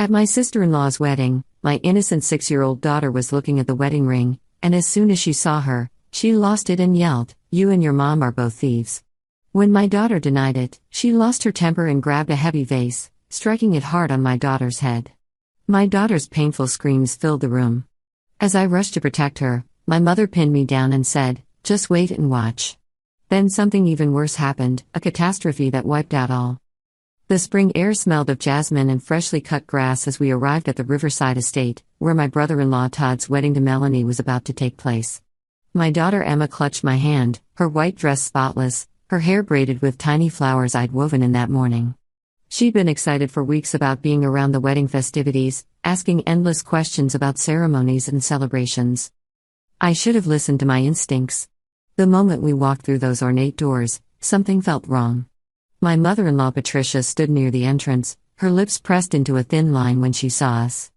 At my sister-in-law's wedding, my innocent 6-year-old daughter was looking at the wedding ring, and as soon as she saw her, she lost it and yelled, "You and your mom are both thieves." When my daughter denied it, she lost her temper and grabbed a heavy vase, striking it hard on my daughter's head. My daughter's painful screams filled the room. As I rushed to protect her, my mother pinned me down and said, "Just wait and watch." Then something even worse happened, a catastrophe that wiped out all. The spring air smelled of jasmine and freshly cut grass as we arrived at the Riverside estate, where my brother-in-law Todd's wedding to Melanie was about to take place. My daughter Emma clutched my hand, her white dress spotless, her hair braided with tiny flowers I'd woven in that morning. She'd been excited for weeks about being around the wedding festivities, asking endless questions about ceremonies and celebrations. I should have listened to my instincts. The moment we walked through those ornate doors, something felt wrong. My mother-in-law Patricia stood near the entrance, her lips pressed into a thin line when she saw us.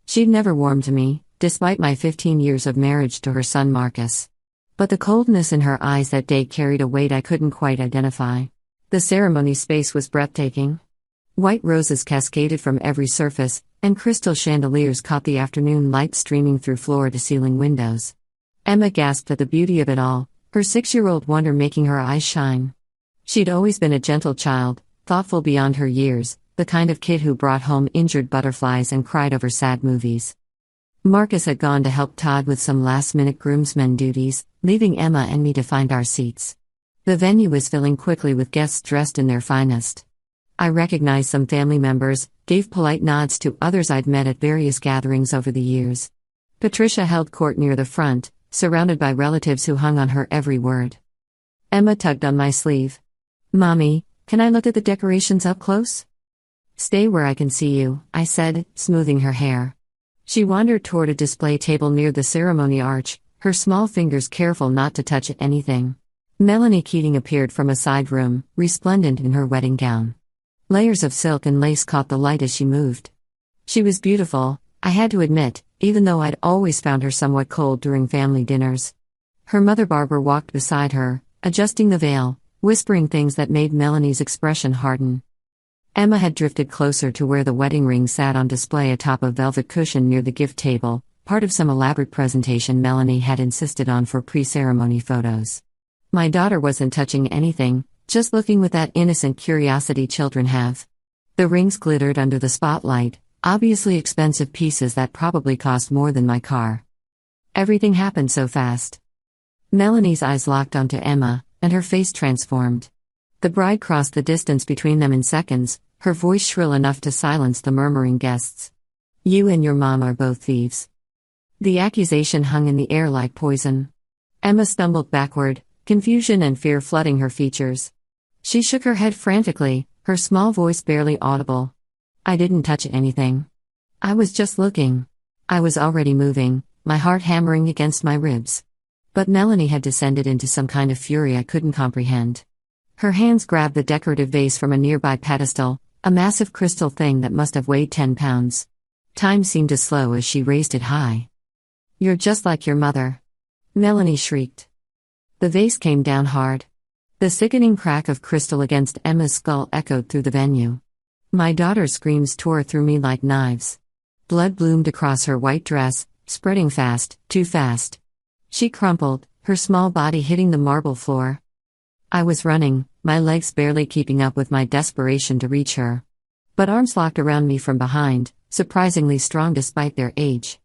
She'd never warmed to me, despite my 15 years of marriage to her son Marcus. But the coldness in her eyes that day carried a weight I couldn't quite identify. The ceremony space was breathtaking. White roses cascaded from every surface, and crystal chandeliers caught the afternoon light streaming through floor-to-ceiling windows. Emma gasped at the beauty of it all, her 6-year-old wonder making her eyes shine. She'd always been a gentle child, thoughtful beyond her years, the kind of kid who brought home injured butterflies and cried over sad movies. Marcus had gone to help Todd with some last-minute groomsmen duties, leaving Emma and me to find our seats. The venue was filling quickly with guests dressed in their finest. I recognized some family members, gave polite nods to others I'd met at various gatherings over the years. Patricia held court near the front, surrounded by relatives who hung on her every word. Emma tugged on my sleeve. "Mommy, can I look at the decorations up close?" "Stay where I can see you," I said, smoothing her hair. She wandered toward a display table near the ceremony arch, her small fingers careful not to touch anything. Melanie Keating appeared from a side room, resplendent in her wedding gown. Layers of silk and lace caught the light as she moved. She was beautiful, I had to admit, even though I'd always found her somewhat cold during family dinners. Her mother Barbara walked beside her, adjusting the veil, whispering things that made Melanie's expression harden. Emma had drifted closer to where the wedding ring sat on display atop a velvet cushion near the gift table, part of some elaborate presentation Melanie had insisted on for pre-ceremony photos. My daughter wasn't touching anything, just looking with that innocent curiosity children have. The rings glittered under the spotlight, obviously expensive pieces that probably cost more than my car. Everything happened so fast. Melanie's eyes locked onto Emma, and her face transformed. The bride crossed the distance between them in seconds, her voice shrill enough to silence the murmuring guests. "You and your mom are both thieves." The accusation hung in the air like poison. Emma stumbled backward, confusion and fear flooding her features. She shook her head frantically, her small voice barely audible. "I didn't touch anything. I was just looking." I was already moving, my heart hammering against my ribs. But Melanie had descended into some kind of fury I couldn't comprehend. Her hands grabbed the decorative vase from a nearby pedestal, a massive crystal thing that must have weighed 10 pounds. Time seemed to slow as she raised it high. "You're just like your mother," Melanie shrieked. The vase came down hard. The sickening crack of crystal against Emma's skull echoed through the venue. My daughter's screams tore through me like knives. Blood bloomed across her white dress, spreading fast, too fast. She crumpled, her small body hitting the marble floor. I was running, my legs barely keeping up with my desperation to reach her. But arms locked around me from behind, surprisingly strong despite their age.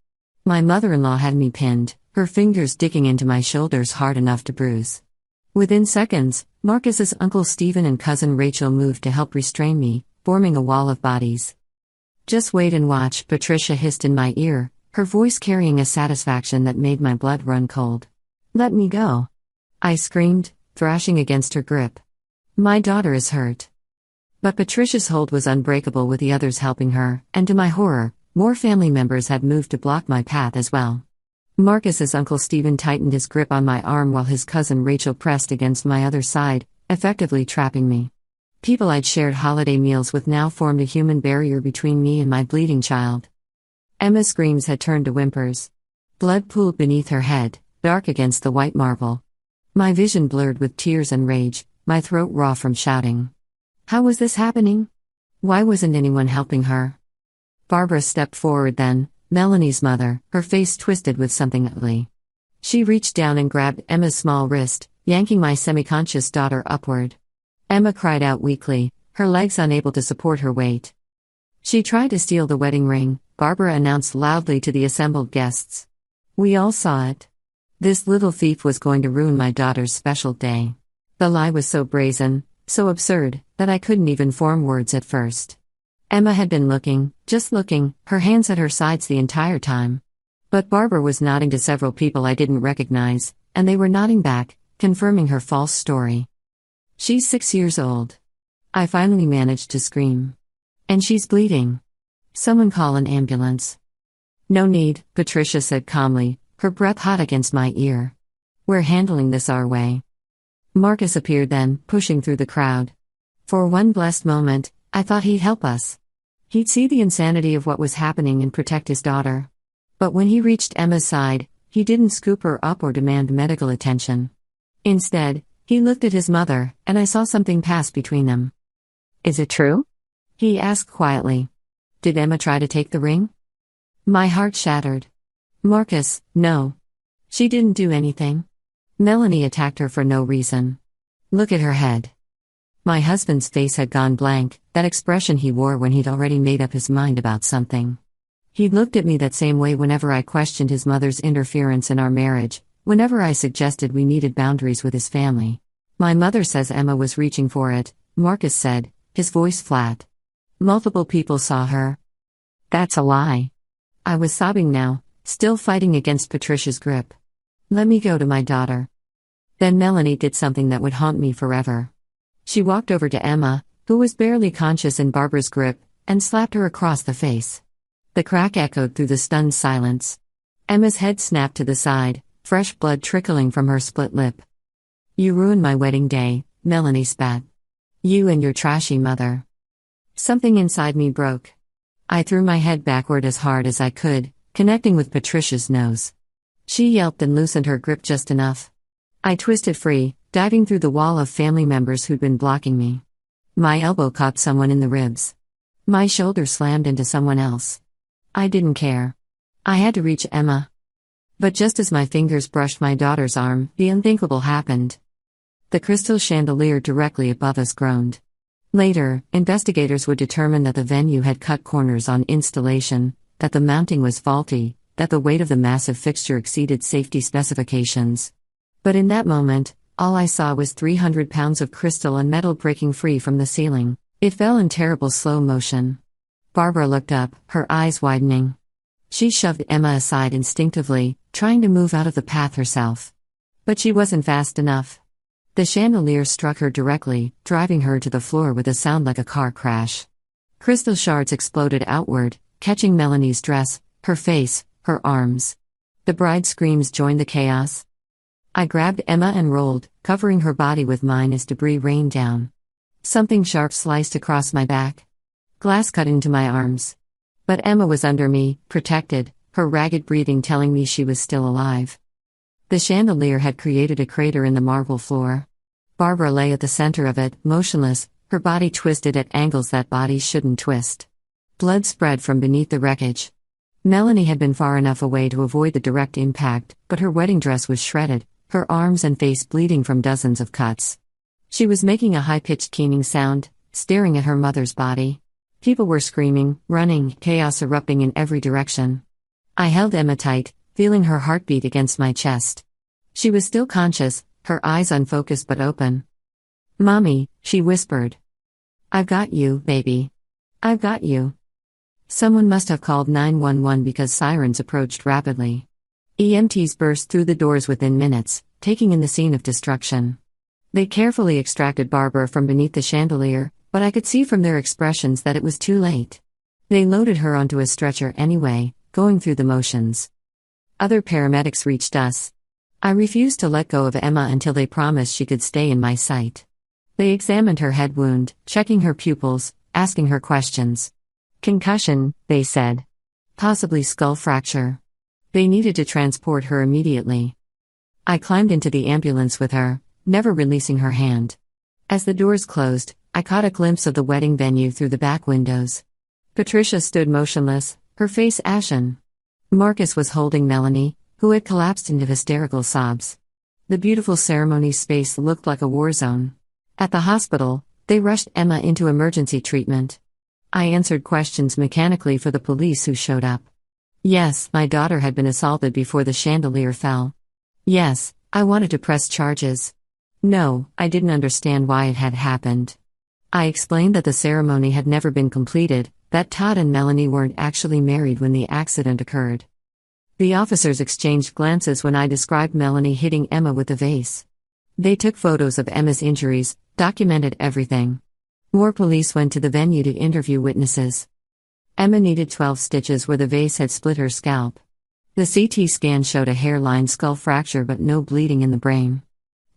My mother-in-law had me pinned, her fingers digging into my shoulders hard enough to bruise. Within seconds, Marcus's Uncle Stephen and Cousin Rachel moved to help restrain me, forming a wall of bodies. "Just wait and watch," Patricia hissed in my ear, her voice carrying a satisfaction that made my blood run cold. "Let me go," I screamed, thrashing against her grip. "My daughter is hurt." But Patricia's hold was unbreakable with the others helping her, and to my horror, more family members had moved to block my path as well. Marcus's Uncle Stephen tightened his grip on my arm while his cousin Rachel pressed against my other side, effectively trapping me. People I'd shared holiday meals with now formed a human barrier between me and my bleeding child. Emma's screams had turned to whimpers. Blood pooled beneath her head, dark against the white marble. My vision blurred with tears and rage, my throat raw from shouting. How was this happening? Why wasn't anyone helping her? Barbara stepped forward then, Melanie's mother, her face twisted with something ugly. She reached down and grabbed Emma's small wrist, yanking my semi-conscious daughter upward. Emma cried out weakly, her legs unable to support her weight. She tried to steal the wedding ring, Barbara announced loudly to the assembled guests. We all saw it. This little thief was going to ruin my daughter's special day. The lie was so brazen, so absurd, that I couldn't even form words at first. Emma had been looking, just looking, her hands at her sides the entire time. But Barbara was nodding to several people I didn't recognize, and they were nodding back, confirming her false story. She's 6 years old. I finally managed to scream. And she's bleeding. Someone call an ambulance. No need, Patricia said calmly, her breath hot against my ear. We're handling this our way. Marcus appeared then, pushing through the crowd. For one blessed moment, I thought he'd help us. He'd see the insanity of what was happening and protect his daughter. But when he reached Emma's side, he didn't scoop her up or demand medical attention. Instead, he looked at his mother, and I saw something pass between them. Is it true? He asked quietly. Did Emma try to take the ring? My heart shattered. Marcus, no. She didn't do anything. Melanie attacked her for no reason. Look at her head. My husband's face had gone blank, that expression he wore when he'd already made up his mind about something. He looked at me that same way whenever I questioned his mother's interference in our marriage, whenever I suggested we needed boundaries with his family. My mother says Emma was reaching for it, Marcus said, his voice flat. Multiple people saw her. That's a lie. I was sobbing now, still fighting against Patricia's grip. Let me go to my daughter. Then Melanie did something that would haunt me forever. She walked over to Emma, who was barely conscious in Barbara's grip, and slapped her across the face. The crack echoed through the stunned silence. Emma's head snapped to the side, fresh blood trickling from her split lip. You ruined my wedding day, Melanie spat. You and your trashy mother. Something inside me broke. I threw my head backward as hard as I could, connecting with Patricia's nose. She yelped and loosened her grip just enough. I twisted free, diving through the wall of family members who'd been blocking me. My elbow caught someone in the ribs. My shoulder slammed into someone else. I didn't care. I had to reach Emma. But just as my fingers brushed my daughter's arm, the unthinkable happened. The crystal chandelier directly above us groaned. Later, investigators would determine that the venue had cut corners on installation, that the mounting was faulty, that the weight of the massive fixture exceeded safety specifications. But in that moment, all I saw was 300 pounds of crystal and metal breaking free from the ceiling. It fell in terrible slow motion. Barbara looked up, her eyes widening. She shoved Emma aside instinctively, trying to move out of the path herself. But she wasn't fast enough. The chandelier struck her directly, driving her to the floor with a sound like a car crash. Crystal shards exploded outward, catching Melanie's dress, her face, her arms. The bride's screams joined the chaos. I grabbed Emma and rolled, covering her body with mine as debris rained down. Something sharp sliced across my back. Glass cut into my arms. But Emma was under me, protected, her ragged breathing telling me she was still alive. The chandelier had created a crater in the marble floor. Barbara lay at the center of it, motionless, her body twisted at angles that bodies shouldn't twist. Blood spread from beneath the wreckage. Melanie had been far enough away to avoid the direct impact, but her wedding dress was shredded, her arms and face bleeding from dozens of cuts. She was making a high-pitched keening sound, staring at her mother's body. People were screaming, running, chaos erupting in every direction. I held Emma tight, feeling her heartbeat against my chest. She was still conscious, her eyes unfocused but open. Mommy, she whispered. I've got you, baby. I've got you. Someone must have called 911 because sirens approached rapidly. EMTs burst through the doors within minutes, taking in the scene of destruction. They carefully extracted Barbara from beneath the chandelier, but I could see from their expressions that it was too late. They loaded her onto a stretcher anyway, going through the motions. Other paramedics reached us. I refused to let go of Emma until they promised she could stay in my sight. They examined her head wound, checking her pupils, asking her questions. Concussion, they said. Possibly skull fracture. They needed to transport her immediately. I climbed into the ambulance with her, never releasing her hand. As the doors closed, I caught a glimpse of the wedding venue through the back windows. Patricia stood motionless, her face ashen. Marcus was holding Melanie, who had collapsed into hysterical sobs. The beautiful ceremony space looked like a war zone. At the hospital, they rushed Emma into emergency treatment. I answered questions mechanically for the police who showed up. Yes, my daughter had been assaulted before the chandelier fell. Yes, I wanted to press charges. No, I didn't understand why it had happened. I explained that the ceremony had never been completed, that Todd and Melanie weren't actually married when the accident occurred. The officers exchanged glances when I described Melanie hitting Emma with a vase. They took photos of Emma's injuries, documented everything. More police went to the venue to interview witnesses. Emma needed 12 stitches where the vase had split her scalp. The CT scan showed a hairline skull fracture but no bleeding in the brain.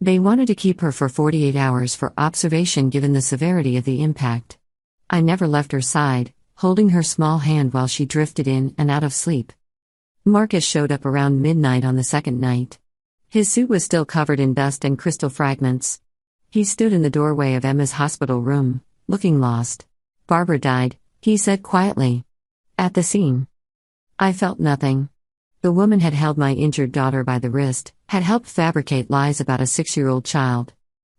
They wanted to keep her for 48 hours for observation given the severity of the impact. I never left her side, holding her small hand while she drifted in and out of sleep. Marcus showed up around midnight on the second night. His suit was still covered in dust and crystal fragments. He stood in the doorway of Emma's hospital room, looking lost. "Barbara died," he said quietly. At the scene, I felt nothing. The woman had held my injured daughter by the wrist, had helped fabricate lies about a 6-year-old child.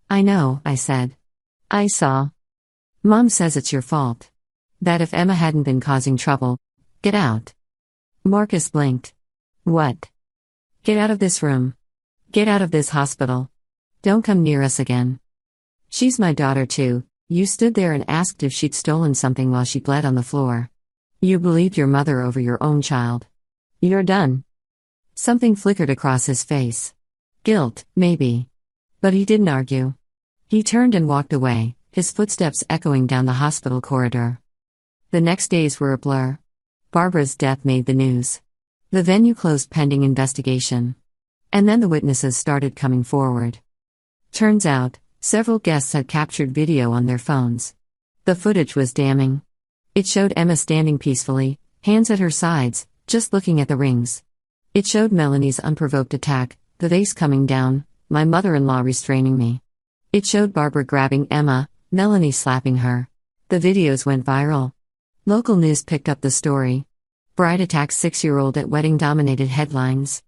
"I know," I said. "I saw. Mom says it's your fault. That if Emma hadn't been causing trouble, get out." Marcus blinked. "What?" "Get out of this room. Get out of this hospital. Don't come near us again. She's my daughter too. You stood there and asked if she'd stolen something while she bled on the floor. You believed your mother over your own child. You're done." Something flickered across his face. Guilt, maybe. But he didn't argue. He turned and walked away, his footsteps echoing down the hospital corridor. The next days were a blur. Barbara's death made the news. The venue closed pending investigation. And then the witnesses started coming forward. Turns out, several guests had captured video on their phones. The footage was damning. It showed Emma standing peacefully, hands at her sides, just looking at the rings. It showed Melanie's unprovoked attack, the vase coming down, my mother-in-law restraining me. It showed Barbara grabbing Emma, Melanie slapping her. The videos went viral. Local news picked up the story. "Bride attacks 6-year-old at wedding" dominated headlines.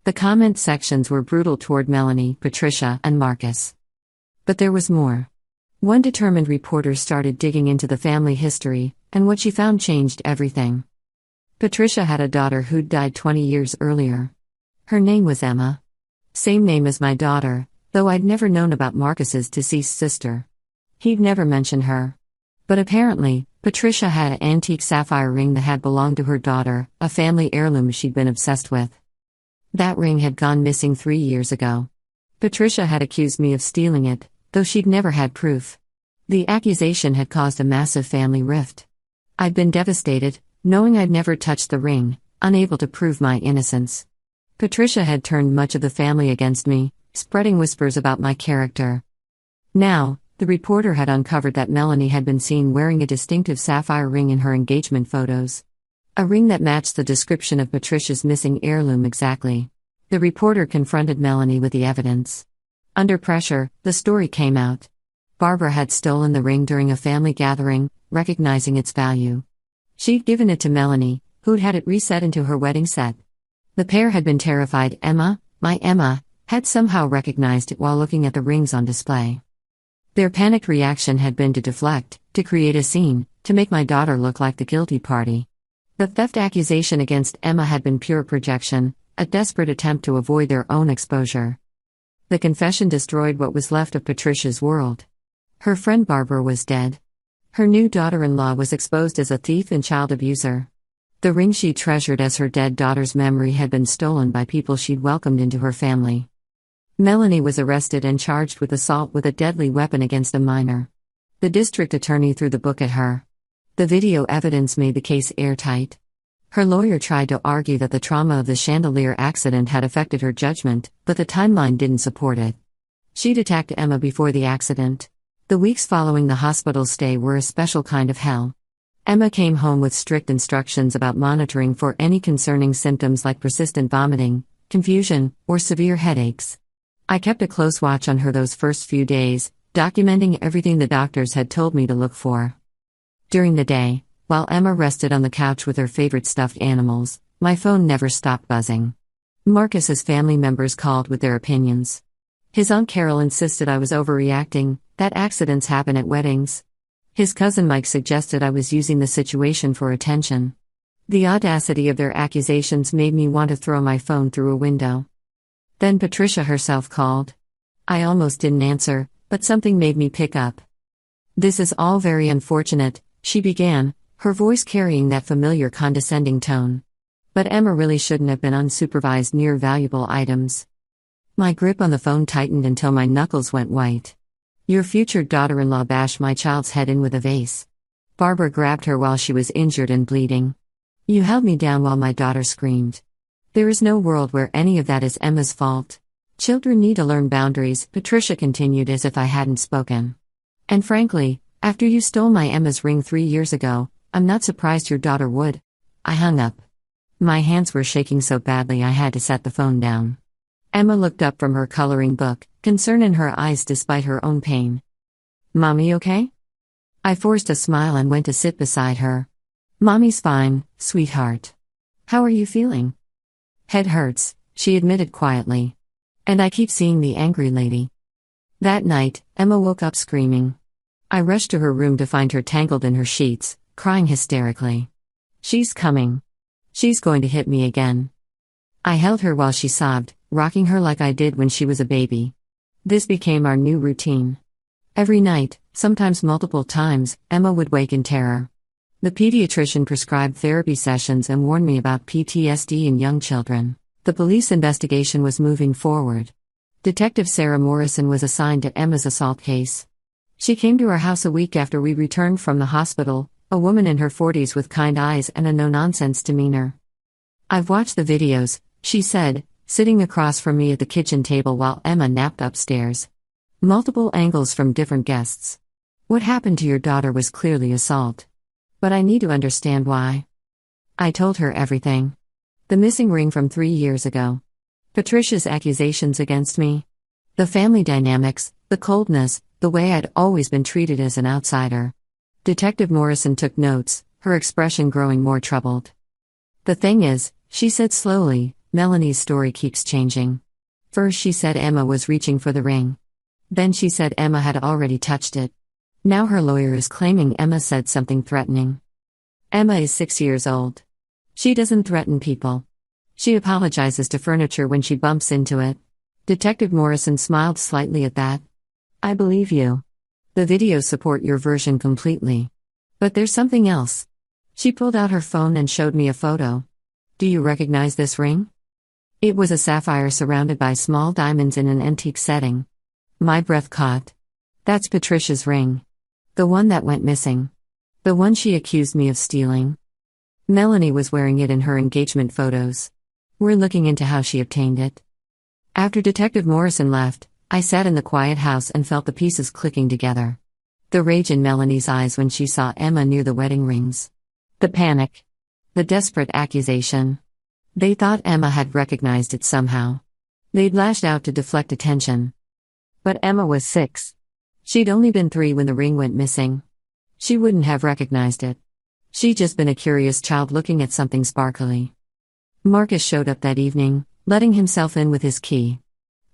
The comment sections were brutal toward Melanie, Patricia, and Marcus. But there was more. One determined reporter started digging into the family history, and what she found changed everything. Patricia had a daughter who'd died 20 years earlier. Her name was Emma. Same name as my daughter, though I'd never known about Marcus's deceased sister. He'd never mentioned her. But apparently, Patricia had an antique sapphire ring that had belonged to her daughter, a family heirloom she'd been obsessed with. That ring had gone missing 3 years ago. Patricia had accused me of stealing it, though she'd never had proof. The accusation had caused a massive family rift. I'd been devastated, knowing I'd never touched the ring, unable to prove my innocence. Patricia had turned much of the family against me, spreading whispers about my character. Now, the reporter had uncovered that Melanie had been seen wearing a distinctive sapphire ring in her engagement photos. A ring that matched the description of Patricia's missing heirloom exactly. The reporter confronted Melanie with the evidence. Under pressure, the story came out. Barbara had stolen the ring during a family gathering, recognizing its value. She'd given it to Melanie, who'd had it reset into her wedding set. The pair had been terrified. Emma, my Emma, had somehow recognized it while looking at the rings on display. Their panicked reaction had been to deflect, to create a scene, to make my daughter look like the guilty party. The theft accusation against Emma had been pure projection, a desperate attempt to avoid their own exposure. The confession destroyed what was left of Patricia's world. Her friend Barbara was dead. Her new daughter-in-law was exposed as a thief and child abuser. The ring she treasured as her dead daughter's memory had been stolen by people she'd welcomed into her family. Melanie was arrested and charged with assault with a deadly weapon against a minor. The district attorney threw the book at her. The video evidence made the case airtight. Her lawyer tried to argue that the trauma of the chandelier accident had affected her judgment, but the timeline didn't support it. She'd attacked Emma before the accident. The weeks following the hospital stay were a special kind of hell. Emma came home with strict instructions about monitoring for any concerning symptoms like persistent vomiting, confusion, or severe headaches. I kept a close watch on her those first few days, documenting everything the doctors had told me to look for. During the day, While Emma rested on the couch with her favorite stuffed animals, my phone never stopped buzzing. Marcus's family members called with their opinions. His Aunt Carol insisted I was overreacting, that accidents happen at weddings. His cousin Mike suggested I was using the situation for attention. The audacity of their accusations made me want to throw my phone through a window. Then Patricia herself called. I almost didn't answer, but something made me pick up. "This is all very unfortunate," she began, her voice carrying that familiar condescending tone. But Emma really shouldn't have been unsupervised near valuable items. My grip on the phone tightened until my knuckles went white. "Your future daughter-in-law bashed my child's head in with a vase. Barbara grabbed her while she was injured and bleeding. You held me down while my daughter screamed. There is no world where any of that is Emma's fault. Children need to learn boundaries," Patricia continued as if I hadn't spoken. "And frankly, after you stole my Emma's ring 3 years ago, I'm not surprised your daughter would." I hung up. My hands were shaking so badly I had to set the phone down. Emma looked up from her coloring book, concern in her eyes despite her own pain. "Mommy okay?" I forced a smile and went to sit beside her. "Mommy's fine, sweetheart. How are you feeling?" "Head hurts," she admitted quietly. "And I keep seeing the angry lady." That night, Emma woke up screaming. I rushed to her room to find her tangled in her sheets, crying hysterically. "She's coming. She's going to hit me again." I held her while she sobbed, rocking her like I did when she was a baby. This became our new routine. Every night, sometimes multiple times, Emma would wake in terror. The pediatrician prescribed therapy sessions and warned me about PTSD in young children. The police investigation was moving forward. Detective Sarah Morrison was assigned to Emma's assault case. She came to our house a week after we returned from the hospital, a woman in her 40s with kind eyes and a no-nonsense demeanor. "I've watched the videos," she said, sitting across from me at the kitchen table while Emma napped upstairs. "Multiple angles from different guests. What happened to your daughter was clearly assault. But I need to understand why." I told her everything. The missing ring from 3 years ago. Patricia's accusations against me. The family dynamics, the coldness, the way I'd always been treated as an outsider. Detective Morrison took notes, her expression growing more troubled. "The thing is," she said slowly, "Melanie's story keeps changing. First she said Emma was reaching for the ring. Then she said Emma had already touched it. Now her lawyer is claiming Emma said something threatening. Emma is 6 years old. She doesn't threaten people. She apologizes to furniture when she bumps into it." Detective Morrison smiled slightly at that. "I believe you. The videos support your version completely. But there's something else." She pulled out her phone and showed me a photo. "Do you recognize this ring?" It was a sapphire surrounded by small diamonds in an antique setting. My breath caught. "That's Patricia's ring. The one that went missing. The one she accused me of stealing. Melanie was wearing it in her engagement photos. We're looking into how she obtained it." After Detective Morrison left, I sat in the quiet house and felt the pieces clicking together. The rage in Melanie's eyes when she saw Emma near the wedding rings. The panic. The desperate accusation. They thought Emma had recognized it somehow. They'd lashed out to deflect attention. But Emma was 6. She'd only been 3 when the ring went missing. She wouldn't have recognized it. She'd just been a curious child looking at something sparkly. Marcus showed up that evening, letting himself in with his key.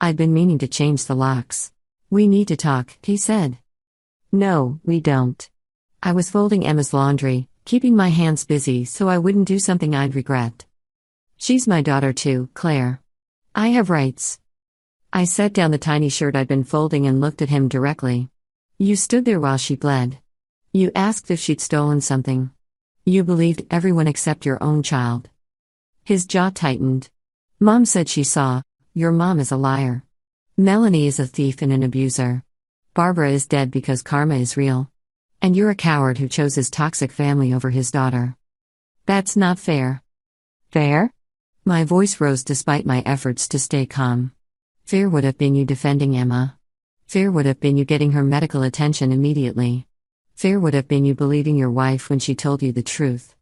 "I'd been meaning to change the locks. We need to talk," he said. "No, we don't." I was folding Emma's laundry, keeping my hands busy so I wouldn't do something I'd regret. "She's my daughter too, Claire. I have rights." I set down the tiny shirt I'd been folding and looked at him directly. "You stood there while she bled. You asked if she'd stolen something. You believed everyone except your own child." His jaw tightened. "Mom said she saw. Your mom is a liar. Melanie is a thief and an abuser. Barbara is dead because karma is real. And you're a coward who chose his toxic family over his daughter. That's not fair." "Fair?" My voice rose despite my efforts to stay calm. "Fair would have been you defending Emma. Fair would have been you getting her medical attention immediately. Fair would have been you believing your wife when she told you the truth."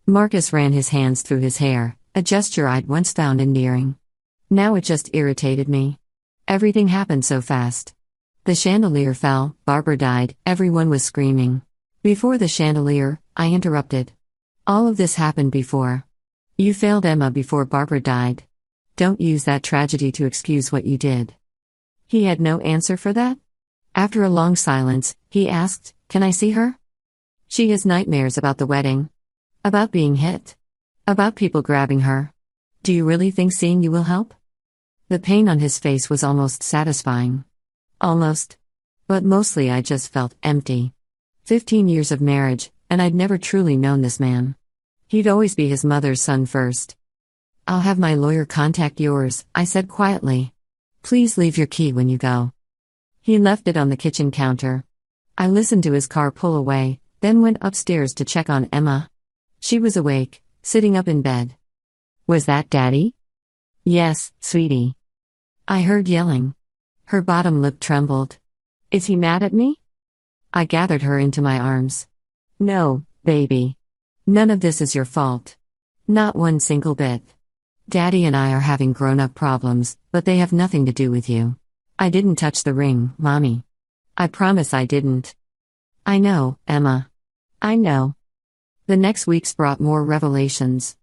Marcus ran his hands through his hair, a gesture I'd once found endearing. Now it just irritated me. Everything happened so fast. The chandelier fell, Barbara died, everyone was screaming. Before the chandelier, I interrupted. All of this happened before. You failed Emma before Barbara died. Don't use that tragedy to excuse what you did. He had no answer for that. After a long silence, he asked, "Can I see her?" She has nightmares about the wedding. About being hit. About people grabbing her. Do you really think seeing you will help? The pain on his face was almost satisfying. Almost. But mostly I just felt empty. 15 years of marriage, and I'd never truly known this man. He'd always be his mother's son first. I'll have my lawyer contact yours, I said quietly. Please leave your key when you go. He left it on the kitchen counter. I listened to his car pull away, then went upstairs to check on Emma. She was awake, sitting up in bed. Was that Daddy? Yes, sweetie. I heard yelling. Her bottom lip trembled. Is he mad at me? I gathered her into my arms. No, baby. None of this is your fault. Not one single bit. Daddy and I are having grown-up problems, but they have nothing to do with you. I didn't touch the ring, Mommy. I promise I didn't. I know, Emma. I know. The next weeks brought more revelations.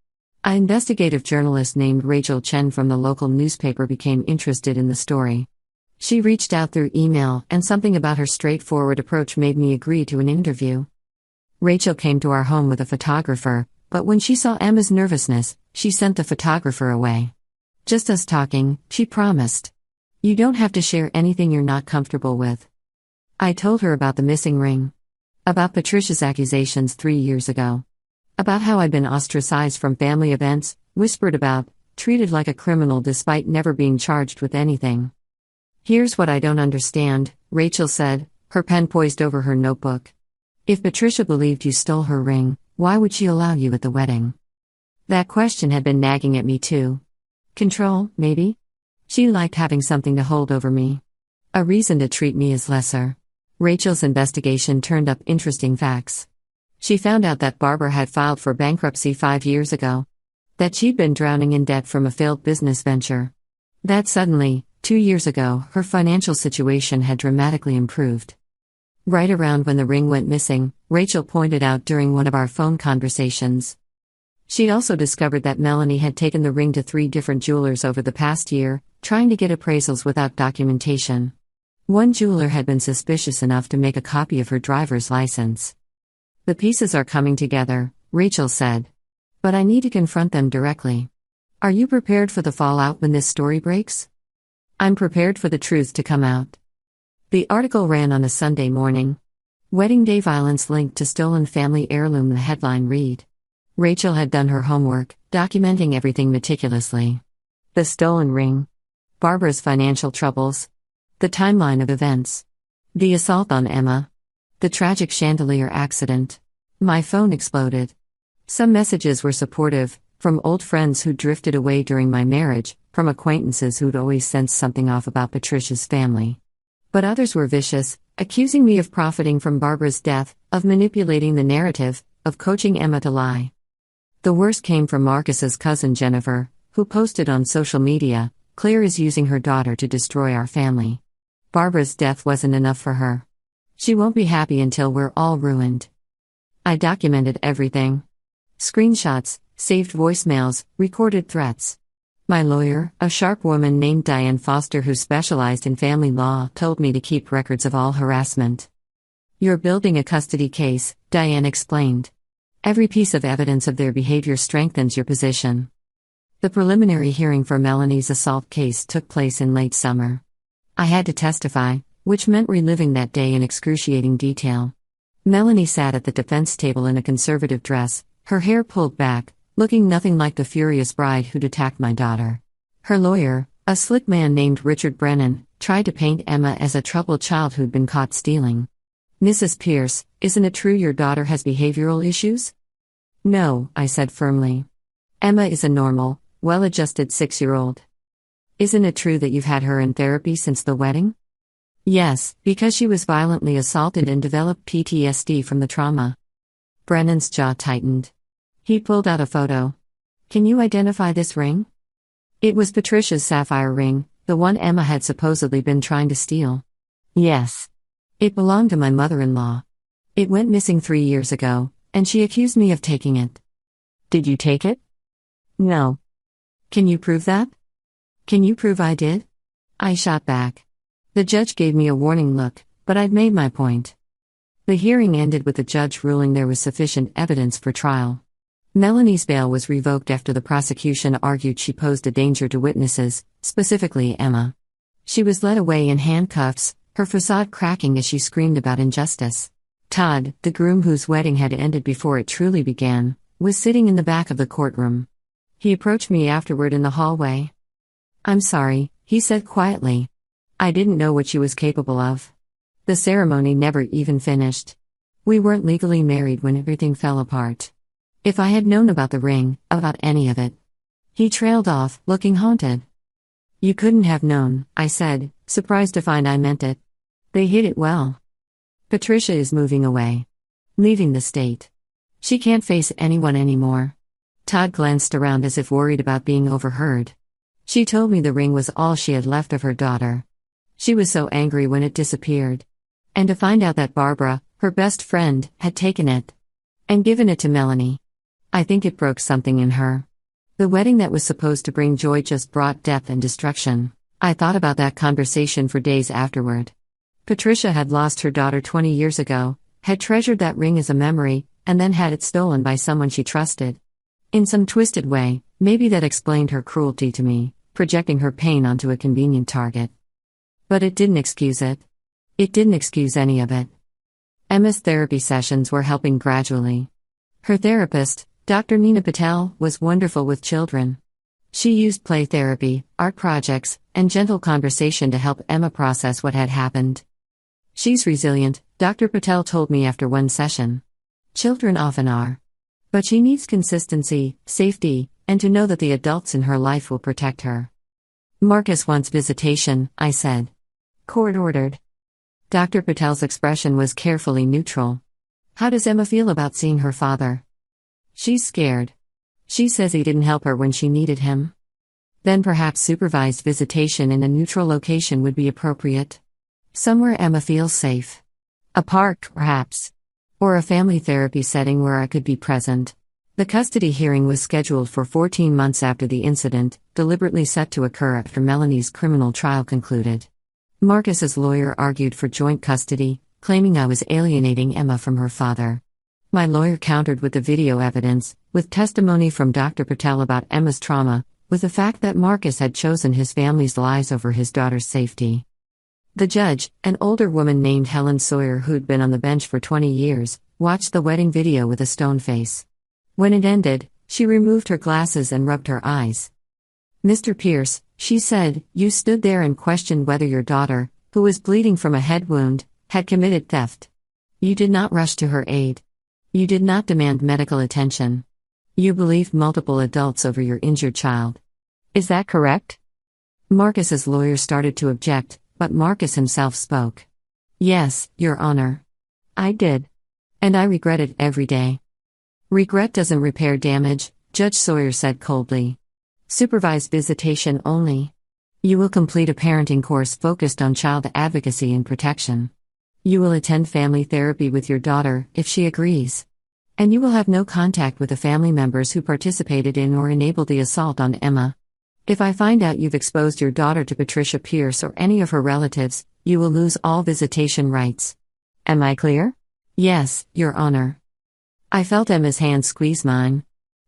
An investigative journalist named Rachel Chen from the local newspaper became interested in the story. She reached out through email, and something about her straightforward approach made me agree to an interview. Rachel came to our home with a photographer, but when she saw Emma's nervousness, she sent the photographer away. Just us talking, she promised. You don't have to share anything you're not comfortable with. I told her about the missing ring. About Patricia's accusations 3 years ago. About how I'd been ostracized from family events, whispered about, treated like a criminal despite never being charged with anything. Here's what I don't understand, Rachel said, her pen poised over her notebook. If Patricia believed you stole her ring, why would she allow you at the wedding? That question had been nagging at me too. Control, maybe? She liked having something to hold over me. A reason to treat me as lesser. Rachel's investigation turned up interesting facts. She found out that Barbara had filed for bankruptcy 5 years ago. That she'd been drowning in debt from a failed business venture. That suddenly, 2 years ago, her financial situation had dramatically improved. Right around when the ring went missing, Rachel pointed out during one of our phone conversations. She'd also discovered that Melanie had taken the ring to 3 different jewelers over the past year, trying to get appraisals without documentation. One jeweler had been suspicious enough to make a copy of her driver's license. The pieces are coming together, Rachel said. But I need to confront them directly. Are you prepared for the fallout when this story breaks? I'm prepared for the truth to come out. The article ran on a Sunday morning. Wedding day violence linked to stolen family heirloom, the headline read. Rachel had done her homework, documenting everything meticulously. The stolen ring. Barbara's financial troubles. The timeline of events. The assault on Emma. The tragic chandelier accident. My phone exploded. Some messages were supportive, from old friends who drifted away during my marriage, from acquaintances who'd always sensed something off about Patricia's family. But others were vicious, accusing me of profiting from Barbara's death, of manipulating the narrative, of coaching Emma to lie. The worst came from Marcus's cousin Jennifer, who posted on social media, "Claire is using her daughter to destroy our family. Barbara's death wasn't enough for her. She won't be happy until we're all ruined." I documented everything. Screenshots, saved voicemails, recorded threats. My lawyer, a sharp woman named Diane Foster who specialized in family law, told me to keep records of all harassment. "You're building a custody case," Diane explained. "Every piece of evidence of their behavior strengthens your position." The preliminary hearing for Melanie's assault case took place in late summer. I had to testify, which meant reliving that day in excruciating detail. Melanie sat at the defense table in a conservative dress, her hair pulled back, looking nothing like the furious bride who'd attacked my daughter. Her lawyer, a slick man named Richard Brennan, tried to paint Emma as a troubled child who'd been caught stealing. "Mrs. Pierce, isn't it true your daughter has behavioral issues?" "No," I said firmly. "Emma is a normal, well-adjusted 6-year-old. Isn't it true that you've had her in therapy since the wedding?" "Yes, because she was violently assaulted and developed PTSD from the trauma." Brennan's jaw tightened. He pulled out a photo. "Can you identify this ring?" It was Patricia's sapphire ring, the one Emma had supposedly been trying to steal. "Yes. It belonged to my mother-in-law. It went missing 3 years ago, And she accused me of taking it. Did you take it? No. Can you prove that? Can you prove I did? I shot back. The judge gave me a warning look, but I'd made my point. The hearing ended with the judge ruling there was sufficient evidence for trial. Melanie's bail was revoked after the prosecution argued she posed a danger to witnesses, specifically Emma. She was led away in handcuffs, her facade cracking as she screamed about injustice. Todd, the groom whose wedding had ended before it truly began, was sitting in the back of the courtroom. He approached me afterward in the hallway. "I'm sorry," he said quietly. "I didn't know what she was capable of." The ceremony never even finished. We weren't legally married when everything fell apart. If I had known about the ring, about any of it. He trailed off, looking haunted. "You couldn't have known," I said, surprised to find I meant it. "They hid it well. Patricia is moving away. Leaving the state. She can't face anyone anymore." Todd glanced around as if worried about being overheard. "She told me the ring was all she had left of her daughter. She was so angry when it disappeared. And to find out that Barbara, her best friend, had taken it. And given it to Melanie. I think it broke something in her. The wedding that was supposed to bring joy just brought death and destruction." I thought about that conversation for days afterward. Patricia had lost her daughter 20 years ago, had treasured that ring as a memory, and then had it stolen by someone she trusted. In some twisted way, maybe that explained her cruelty to me, projecting her pain onto a convenient target. But it didn't excuse it. It didn't excuse any of it. Emma's therapy sessions were helping gradually. Her therapist, Dr. Nina Patel, was wonderful with children. She used play therapy, art projects, and gentle conversation to help Emma process what had happened. "She's resilient," Dr. Patel told me after one session. "Children often are. But she needs consistency, safety, and to know that the adults in her life will protect her." "Marcus wants visitation," I said. "Court ordered." Dr. Patel's expression was carefully neutral. "How does Emma feel about seeing her father?" "She's scared. She says he didn't help her when she needed him." "Then perhaps supervised visitation in a neutral location would be appropriate. Somewhere Emma feels safe. A park, perhaps. Or a family therapy setting where I could be present." The custody hearing was scheduled for 14 months after the incident, deliberately set to occur after Melanie's criminal trial concluded. Marcus's lawyer argued for joint custody, claiming I was alienating Emma from her father. My lawyer countered with the video evidence, with testimony from Dr. Patel about Emma's trauma, with the fact that Marcus had chosen his family's lives over his daughter's safety. The judge, an older woman named Helen Sawyer who'd been on the bench for 20 years, watched the wedding video with a stone face. When it ended, she removed her glasses and rubbed her eyes. "Mr. Pierce," she said, "you stood there and questioned whether your daughter, who was bleeding from a head wound, had committed theft. You did not rush to her aid. You did not demand medical attention. You believed multiple adults over your injured child. Is that correct?" Marcus's lawyer started to object, but Marcus himself spoke. "Yes, Your Honor. I did. And I regret it every day." "Regret doesn't repair damage," Judge Sawyer said coldly. "Supervised visitation only. You will complete a parenting course focused on child advocacy and protection. You will attend family therapy with your daughter, if she agrees. And you will have no contact with the family members who participated in or enabled the assault on Emma. If I find out you've exposed your daughter to Patricia Pierce or any of her relatives, you will lose all visitation rights. Am I clear?" "Yes, Your Honor." I felt Emma's hand squeeze mine.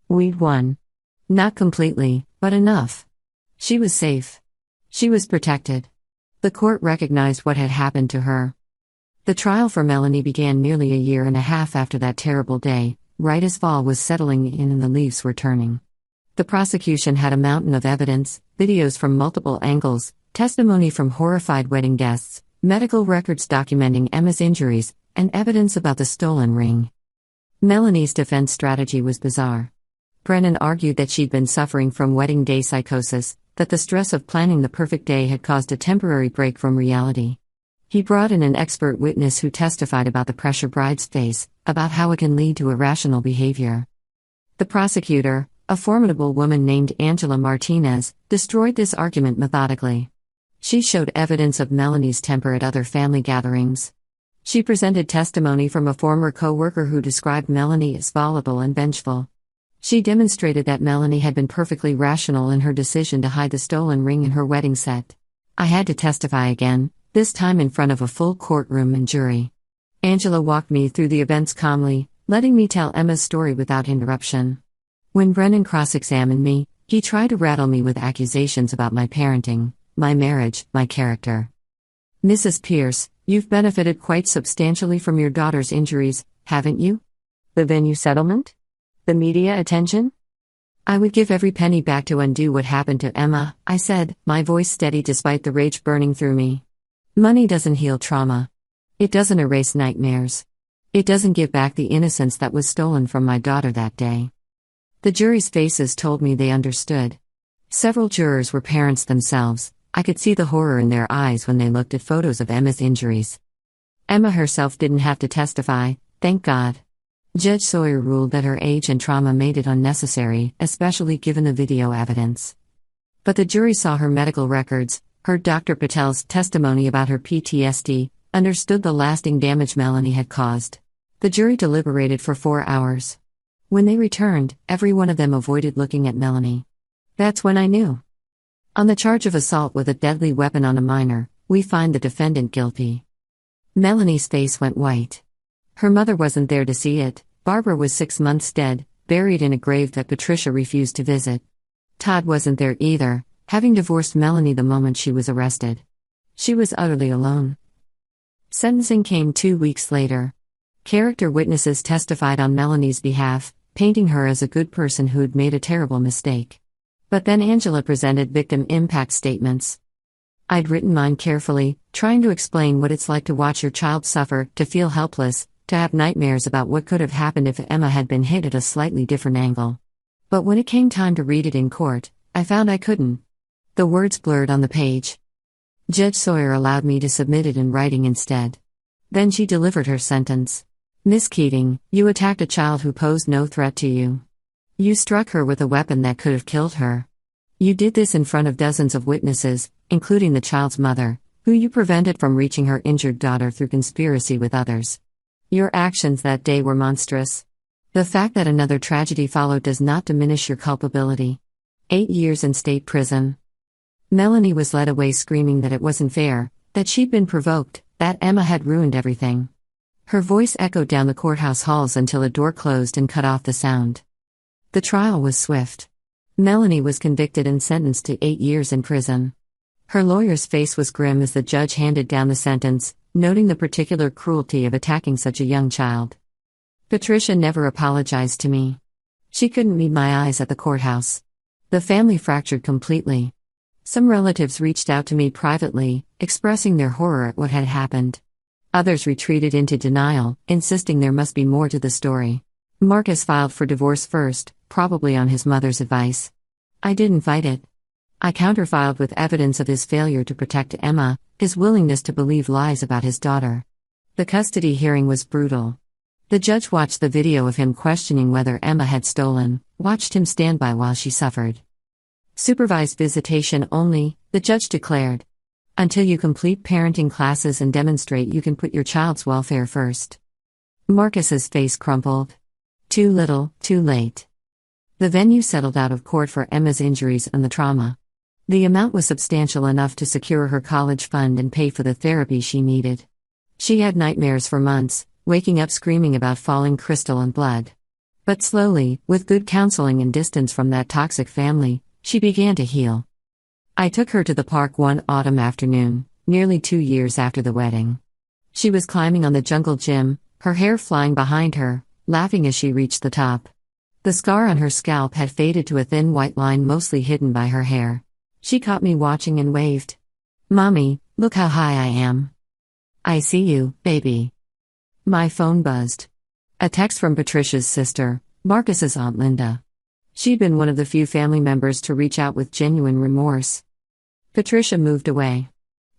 We'd won. Not completely, but enough. She was safe. She was protected. The court recognized what had happened to her. The trial for Melanie began nearly a year and a half after that terrible day, right as fall was settling in and the leaves were turning. The prosecution had a mountain of evidence, videos from multiple angles, testimony from horrified wedding guests, medical records documenting Emma's injuries, and evidence about the stolen ring. Melanie's defense strategy was bizarre. Brennan argued that she'd been suffering from wedding day psychosis, that the stress of planning the perfect day had caused a temporary break from reality. He brought in an expert witness who testified about the pressure brides face, about how it can lead to irrational behavior. The prosecutor, a formidable woman named Angela Martinez, destroyed this argument methodically. She showed evidence of Melanie's temper at other family gatherings. She presented testimony from a former co-worker who described Melanie as volatile and vengeful. She demonstrated that Melanie had been perfectly rational in her decision to hide the stolen ring in her wedding set. I had to testify again, this time in front of a full courtroom and jury. Angela walked me through the events calmly, letting me tell Emma's story without interruption. When Brennan cross-examined me, he tried to rattle me with accusations about my parenting, my marriage, my character. "Mrs. Pierce, you've benefited quite substantially from your daughter's injuries, haven't you? The venue settlement? The media attention?" "I would give every penny back to undo what happened to Emma," I said, my voice steady despite the rage burning through me. "Money doesn't heal trauma. It doesn't erase nightmares. It doesn't give back the innocence that was stolen from my daughter that day." The jury's faces told me they understood. Several jurors were parents themselves. I could see the horror in their eyes when they looked at photos of Emma's injuries. Emma herself didn't have to testify, thank God. Judge Sawyer ruled that her age and trauma made it unnecessary, especially given the video evidence. But the jury saw her medical records, heard Dr. Patel's testimony about her PTSD, understood the lasting damage Melanie had caused. The jury deliberated for 4 hours. When they returned, every one of them avoided looking at Melanie. That's when I knew. On the charge of assault with a deadly weapon on a minor, we find the defendant guilty. Melanie's face went white. Her mother wasn't there to see it. Barbara was 6 months dead, buried in a grave that Patricia refused to visit. Todd wasn't there either, having divorced Melanie the moment she was arrested. She was utterly alone. Sentencing came 2 weeks later. Character witnesses testified on Melanie's behalf, painting her as a good person who'd made a terrible mistake. But then Angela presented victim impact statements. I'd written mine carefully, trying to explain what it's like to watch your child suffer, to feel helpless, to have nightmares about what could have happened if Emma had been hit at a slightly different angle. But when it came time to read it in court, I found I couldn't. The words blurred on the page. Judge Sawyer allowed me to submit it in writing instead. Then she delivered her sentence. "Miss Keating, you attacked a child who posed no threat to you. You struck her with a weapon that could have killed her. You did this in front of dozens of witnesses, including the child's mother, who you prevented from reaching her injured daughter through conspiracy with others. Your actions that day were monstrous. The fact that another tragedy followed does not diminish your culpability. 8 years in state prison." Melanie was led away screaming that it wasn't fair, that she'd been provoked, that Emma had ruined everything. Her voice echoed down the courthouse halls until a door closed and cut off the sound. The trial was swift. Melanie was convicted and sentenced to 8 years in prison. Her lawyer's face was grim as the judge handed down the sentence, noting the particular cruelty of attacking such a young child. Patricia never apologized to me. She couldn't meet my eyes at the courthouse. The family fractured completely. Some relatives reached out to me privately, expressing their horror at what had happened. Others retreated into denial, insisting there must be more to the story. Marcus filed for divorce first, probably on his mother's advice. I didn't fight it. I counterfiled with evidence of his failure to protect Emma, his willingness to believe lies about his daughter. The custody hearing was brutal. The judge watched the video of him questioning whether Emma had stolen, watched him stand by while she suffered. Supervised visitation only, the judge declared. Until you complete parenting classes and demonstrate you can put your child's welfare first. Marcus's face crumpled. Too little, too late. The venue settled out of court for Emma's injuries and the trauma. The amount was substantial enough to secure her college fund and pay for the therapy she needed. She had nightmares for months, waking up screaming about falling crystal and blood. But slowly, with good counseling and distance from that toxic family, she began to heal. I took her to the park one autumn afternoon, nearly 2 years after the wedding. She was climbing on the jungle gym, her hair flying behind her, laughing as she reached the top. The scar on her scalp had faded to a thin white line mostly hidden by her hair. She caught me watching and waved. "Mommy, look how high I am." "I see you, baby." My phone buzzed. A text from Patricia's sister, Marcus's Aunt Linda. She'd been one of the few family members to reach out with genuine remorse. Patricia moved away.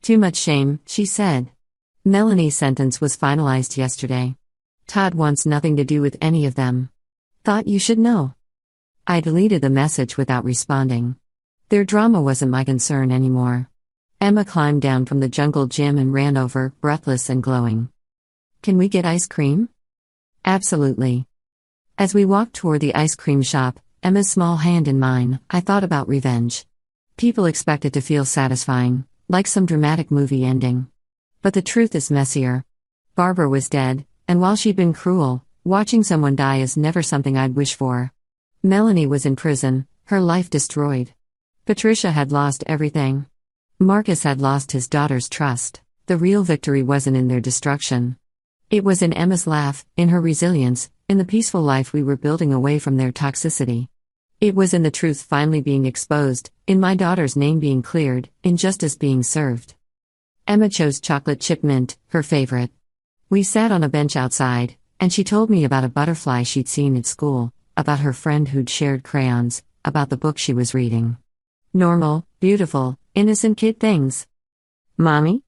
"Too much shame," she said. Melanie's sentence was finalized yesterday. "Todd wants nothing to do with any of them. Thought you should know." I deleted the message without responding. Their drama wasn't my concern anymore. Emma climbed down from the jungle gym and ran over, breathless and glowing. Can we get ice cream? Absolutely. As we walked toward the ice cream shop, Emma's small hand in mine, I thought about revenge. People expect it to feel satisfying, like some dramatic movie ending. But the truth is messier. Barbara was dead, and while she'd been cruel, watching someone die is never something I'd wish for. Melanie was in prison, her life destroyed. Patricia had lost everything. Marcus had lost his daughter's trust. The real victory wasn't in their destruction. It was in Emma's laugh, in her resilience, in the peaceful life we were building away from their toxicity. It was in the truth finally being exposed, in my daughter's name being cleared, in justice being served. Emma chose chocolate chip mint, her favorite. We sat on a bench outside, and she told me about a butterfly she'd seen at school, about her friend who'd shared crayons, about the book she was reading. Normal, beautiful, innocent kid things. Mommy?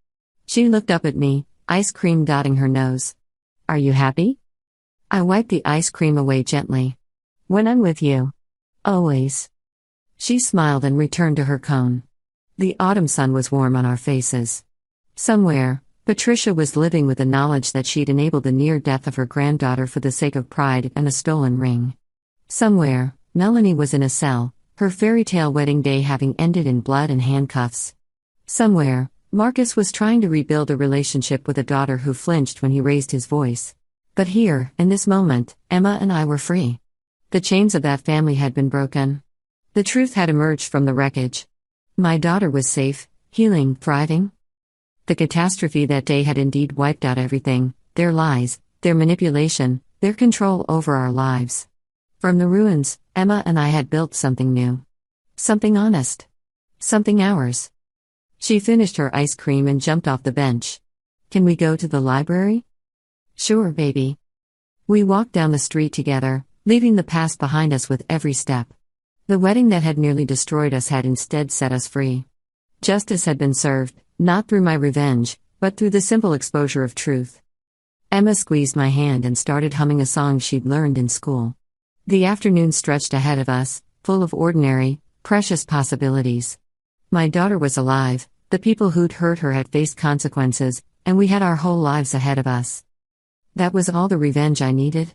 She looked up at me, ice cream dotting her nose. Are you happy? I wiped the ice cream away gently. When I'm with you. Always. She smiled and returned to her cone. The autumn sun was warm on our faces. Somewhere, Patricia was living with the knowledge that she'd enabled the near death of her granddaughter for the sake of pride and a stolen ring. Somewhere, Melanie was in a cell, her fairy tale wedding day having ended in blood and handcuffs. Somewhere, Marcus was trying to rebuild a relationship with a daughter who flinched when he raised his voice. But here, in this moment, Emma and I were free. The chains of that family had been broken. The truth had emerged from the wreckage. My daughter was safe, healing, thriving. The catastrophe that day had indeed wiped out everything, their lies, their manipulation, their control over our lives. From the ruins, Emma and I had built something new. Something honest. Something ours. She finished her ice cream and jumped off the bench. Can we go to the library? Sure, baby. We walked down the street together, leaving the past behind us with every step. The wedding that had nearly destroyed us had instead set us free. Justice had been served, not through my revenge, but through the simple exposure of truth. Emma squeezed my hand and started humming a song she'd learned in school. The afternoon stretched ahead of us, full of ordinary, precious possibilities. My daughter was alive, the people who'd hurt her had faced consequences, and we had our whole lives ahead of us. That was all the revenge I needed.